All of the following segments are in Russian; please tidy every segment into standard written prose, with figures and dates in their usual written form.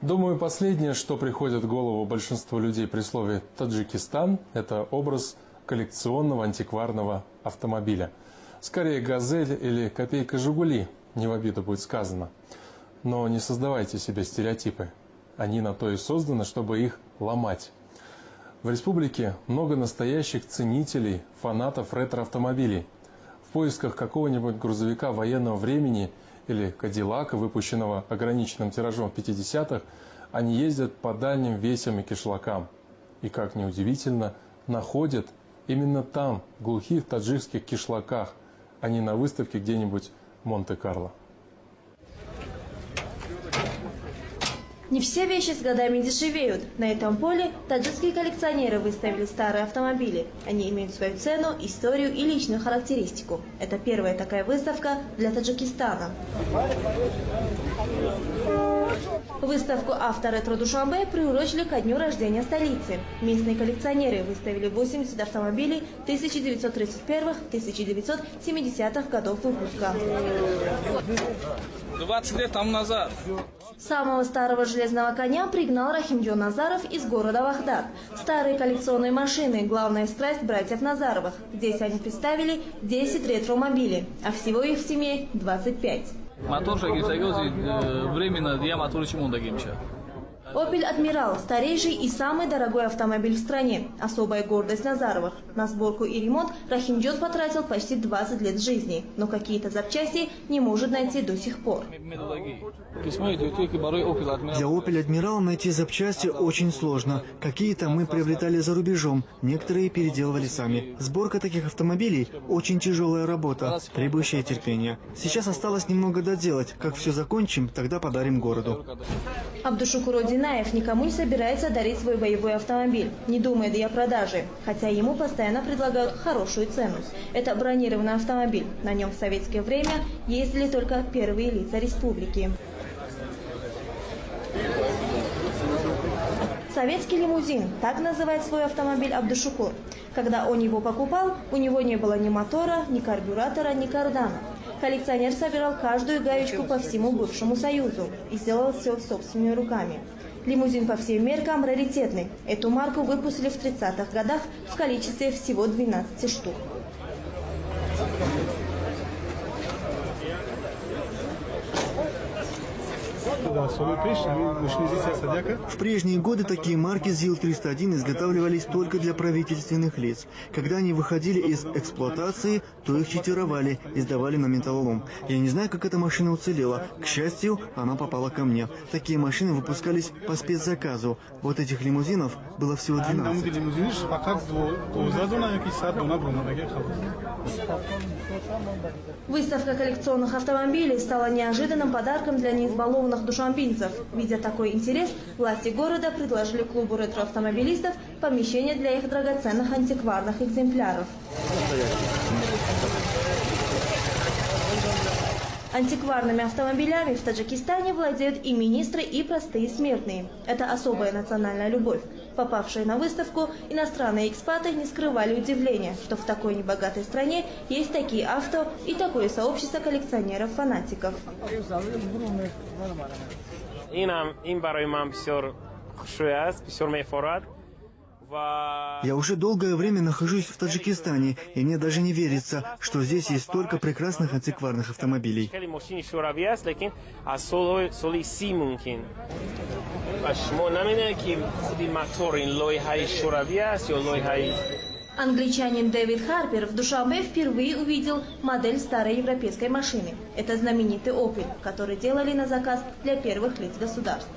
Думаю, последнее, что приходит в голову большинству людей при слове «Таджикистан», это образ коллекционного антикварного автомобиля. Скорее «Газель» или «Копейка Жигули», не в обиду будет сказано. Но не создавайте себе стереотипы. Они на то и созданы, чтобы их ломать. В республике много настоящих ценителей, фанатов ретро-автомобилей. В поисках какого-нибудь грузовика военного времени или Кадиллака, выпущенного ограниченным тиражом в 50-х, они ездят по дальним весям и кишлакам. И, как ни удивительно, находят именно там, в глухих таджикских кишлаках, а не на выставке где-нибудь в Монте-Карло. Не все вещи с годами дешевеют. На этом поле таджикские коллекционеры выставили старые автомобили. Они имеют свою цену, историю и личную характеристику. Это первая такая выставка для Таджикистана. Выставку «Авторетро Душанбе» приурочили ко дню рождения столицы. Местные коллекционеры выставили 80 автомобилей 1931-1970-х годов выпуска. 20 лет тому назад. Самого старого железного коня пригнал Рахимджон Назаров из города Вахдат. Старые коллекционные машины – главная страсть братьев Назаровых. Здесь они представили 10 ретромобилей, а всего их в семье 25. «Опель Адмирал» – старейший и самый дорогой автомобиль в стране. Особая гордость Назаровых. На сборку и ремонт Рахимджон потратил почти 20 лет жизни, но какие-то запчасти не может найти до сих пор. Для «Опель Адмирал» найти запчасти очень сложно. Какие-то мы приобретали за рубежом, некоторые переделывали сами. Сборка таких автомобилей – очень тяжелая работа, требующая терпения. Сейчас осталось немного доделать. Как все закончим, тогда подарим городу. Абдушукур Одинаев никому не собирается дарить свой боевой автомобиль, не думает и о продаже, хотя ему постоянно предлагают хорошую цену. Это бронированный автомобиль. На нем в советское время ездили только первые лица республики. Советский лимузин – так называет свой автомобиль Абдушукур. Когда он его покупал, у него не было ни мотора, ни карбюратора, ни кардана. Коллекционер собирал каждую гаечку по всему бывшему Союзу и сделал все собственными руками. Лимузин по всем меркам раритетный. Эту марку выпустили в 30-х годах в количестве всего 12 штук. В прежние годы такие марки ЗИЛ-301 изготавливались только для правительственных лиц. Когда они выходили из эксплуатации, то их читировали и сдавали на металлолом. Я не знаю, как эта машина уцелела. К счастью, она попала ко мне. Такие машины выпускались по спецзаказу. Вот этих лимузинов было всего 12. Выставка коллекционных автомобилей стала неожиданным подарком для неизбалованных душанбинцев. Видя такой интерес, власти города предложили клубу ретроавтомобилистов помещение для их драгоценных антикварных экземпляров. Антикварными автомобилями в Таджикистане владеют и министры, и простые смертные. Это особая национальная любовь. Попавшие на выставку, иностранные экспаты не скрывали удивления, что в такой небогатой стране есть такие авто и такое сообщество коллекционеров-фанатиков. Я уже долгое время нахожусь в Таджикистане, и мне даже не верится, что здесь есть столько прекрасных антикварных автомобилей. Англичанин Дэвид Харпер в Душанбе впервые увидел модель старой европейской машины. Это знаменитый «Опель», который делали на заказ для первых лиц государств.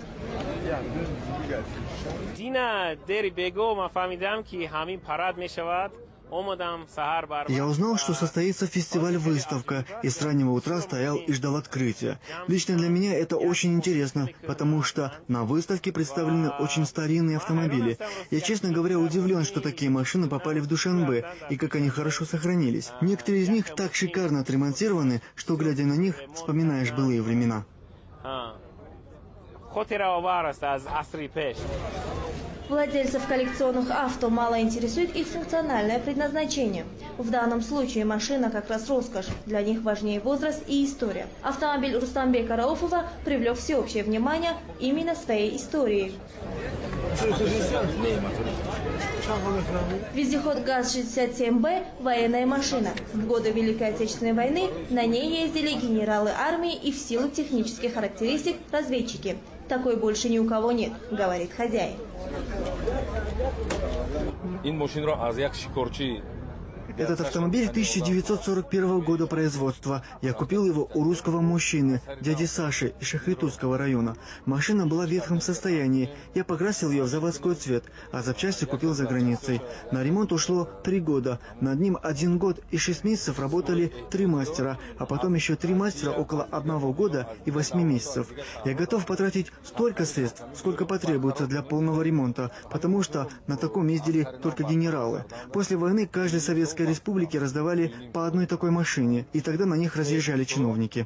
Я узнал, что состоится фестиваль-выставка, и с раннего утра стоял и ждал открытия. Лично для меня это очень интересно, потому что на выставке представлены очень старинные автомобили. Я, честно говоря, удивлен, что такие машины попали в Душанбе, и как они хорошо сохранились. Некоторые из них так шикарно отремонтированы, что, глядя на них, вспоминаешь былые времена. Владельцев коллекционных авто мало интересует их функциональное предназначение. В данном случае машина как раз роскошь. Для них важнее возраст и история. Автомобиль Рустамбека Рауфова привлек всеобщее внимание именно своей историей. Вездеход ГАЗ-67Б – военная машина. В годы Великой Отечественной войны на ней ездили генералы армии и в силу технических характеристик разведчики. Такой больше ни у кого нет, говорит хозяин. Этот автомобиль 1941 года производства. Я купил его у русского мужчины, дяди Саши из Шахритурского района. Машина была в ветхом состоянии. Я покрасил ее в заводской цвет, а запчасти купил за границей. На ремонт ушло 3 года. Над ним 1 год и 6 месяцев работали 3 мастера, а потом еще 3 мастера около 1 года и 8 месяцев. Я готов потратить столько средств, сколько потребуется для полного ремонта, потому что на таком ездили только генералы. После войны каждой советской республике раздавали по одной такой машине, и тогда на них разъезжали чиновники.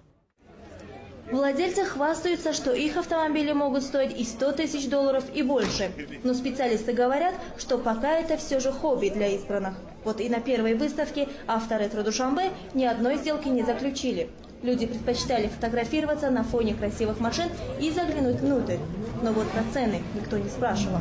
Владельцы хвастаются, что их автомобили могут стоить и $100 000 и больше. Но специалисты говорят, что пока это все же хобби для избранных. Вот и на первой выставке «Авторетро Душанбе» ни одной сделки не заключили. Люди предпочитали фотографироваться на фоне красивых машин и заглянуть внутрь. Но вот про цены никто не спрашивал.